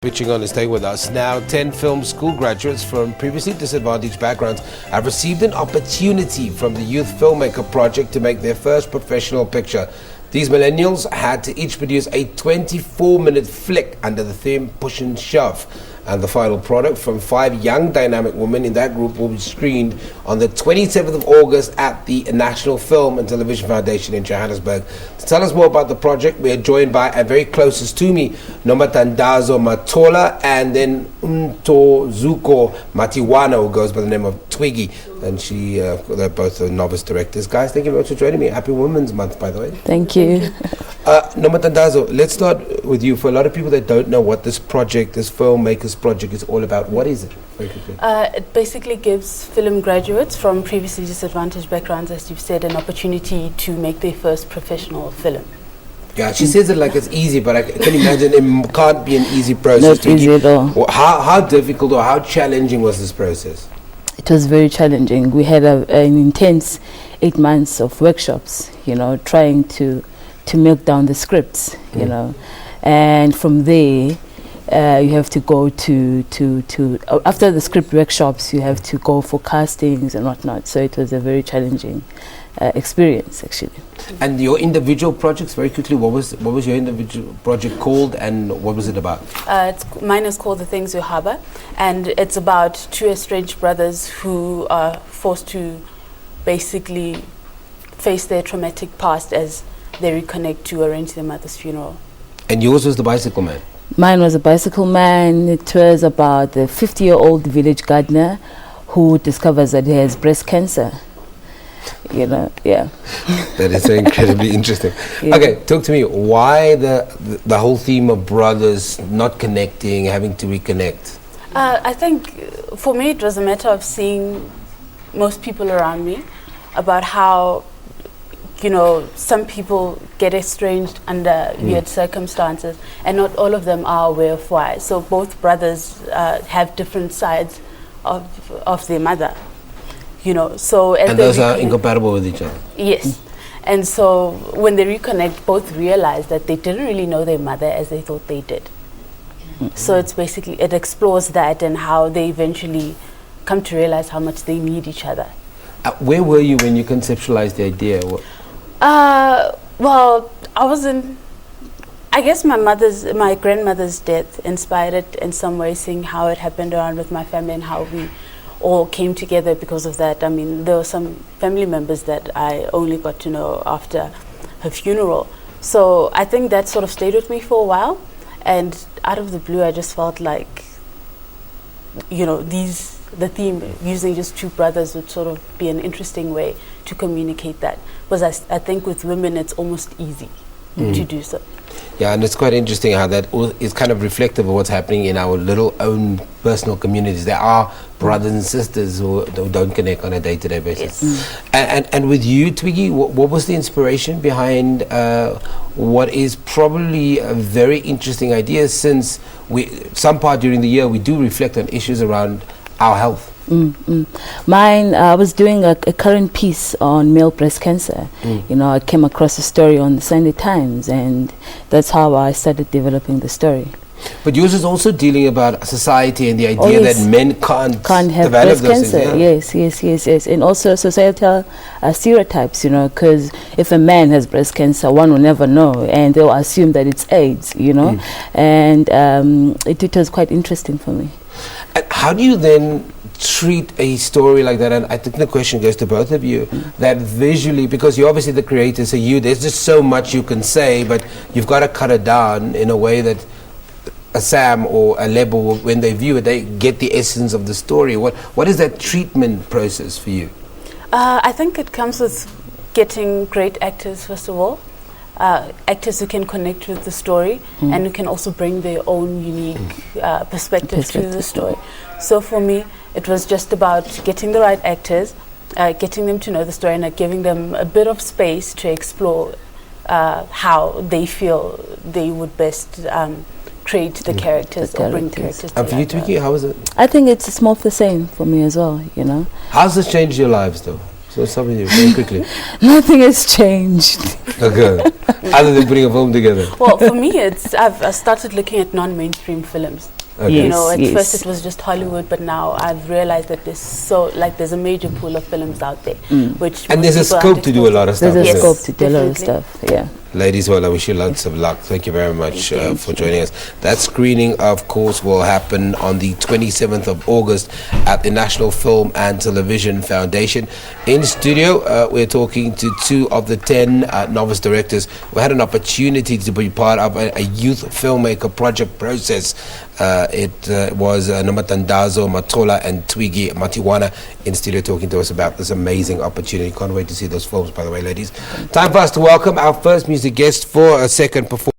Switching on to stay with us. Now, 10 film school graduates from previously disadvantaged backgrounds have received an opportunity from the Youth Filmmaker Project to make their first professional picture. These millennials had to each produce a 24-minute flick under the theme Push and Shove. And the final product from 5 young dynamic women in that group will be screened on the 27th of August at the National Film and Television Foundation in Johannesburg. To tell us more about the project, we are joined by, and very closest to me, Nomthandazo Matola, and then Ntomozuko Matiwana, who goes by the name of Twiggy. And they're both novice directors. Guys, thank you very much for joining me. Happy Women's Month, by the way. Thank you. Nomthandazo, let's start with you. For a lot of people that don't know what this project, this Filmmakers Project is all about, what is it? Very quickly. It basically gives film graduates from previously disadvantaged backgrounds, as you've said, an opportunity to make their first professional film. Yeah, she says it like it's easy, but I can imagine it can't be an easy process. Not easy at all. How difficult or how challenging was this process? It was very challenging. We had an intense 8 months of workshops, trying to milk down the scripts, and from there you have to go to after the script workshops, you have to go for castings and whatnot. So it was a very challenging experience, actually. And your individual projects, very quickly, what was your individual project called, and what was it about? Mine is called The Things You Harbor, and it's about 2 estranged brothers who are forced to basically face their traumatic past as they reconnect to arrange their mother's funeral. And yours was The Bicycle Man? Mine was A Bicycle Man. It was about the 50-year-old village gardener who discovers that he has breast cancer. Yeah. That is so incredibly interesting. Yeah. Okay, talk to me. Why the whole theme of brothers not connecting, having to reconnect? I think for me it was a matter of seeing most people around me, about how some people get estranged under weird circumstances, and not all of them are aware of why. So both brothers have different sides of their mother, So as and those are incompatible with each other. Yes, and so when they reconnect, both realize that they didn't really know their mother as they thought they did. So it's basically, it explores that and how they eventually come to realize how much they need each other. Where were you when you conceptualized the idea? Well, I guess my grandmother's death inspired it in some way, seeing how it happened around with my family and how we all came together because of that. I mean, there were some family members that I only got to know after her funeral. So I think that sort of stayed with me for a while. And out of the blue, I just felt like, the theme using just 2 brothers would sort of be an interesting way to communicate that. Because I think with women, it's almost easy to do so. Yeah, and it's quite interesting how that is kind of reflective of what's happening in our little own personal communities. There are brothers and sisters who don't connect on a day-to-day basis. Yes. And with you, Twiggy, what was the inspiration behind what is probably a very interesting idea, since some part during the year we do reflect on issues around our health? Mine, I was doing a current piece on male breast cancer. I came across a story on the Sunday Times, and that's how I started developing the story. But yours is also dealing about society and the idea that men can't have breast cancer. Yes. And also societal stereotypes, because if a man has breast cancer, one will never know, and they'll assume that it's AIDS, And it was quite interesting for me. And how do you then treat a story like that? And I think the question goes to both of you, that visually, because you're obviously the creator, so there's just so much you can say, but you've got to cut it down in a way that a Sam or a Lebo, when they view it, they get the essence of the story. What is that treatment process for you? I think it comes with getting great actors, first of all. Actors who can connect with the story and who can also bring their own unique perspective to the story. So for me, it was just about getting the right actors, getting them to know the story, and giving them a bit of space to explore how they feel they would best create the characters or bring characters to life. And for you, Twiggy, how was it? I think it's more of the same for me as well, How's this changed your lives, though? So what's happening very quickly? Nothing has changed. Okay. Other than putting a film together. Well, for me, I started looking at non-mainstream films. Okay. You know, at Yes. first it was just Hollywood, but now I've realized that there's a major pool of films out there, which And most there's a people scope aren't to do a lot of stuff. There's a Yes, scope to do a lot of definitely. stuff. Yeah. Ladies, well, I wish you lots of luck. Thank you very much Thank for you. joining us. That screening, of course, will happen on the 27th of August at the National Film and Television Foundation. In studio, we're talking to 2 of the 10 novice directors who had an opportunity to be part of a Youth Filmmaker Project process. It was Nomthandazo, Matola and Twiggy Matiwana in studio talking to us about this amazing opportunity. Can't wait to see those films, by the way, ladies. Time for us to welcome our first music guest for a second performance.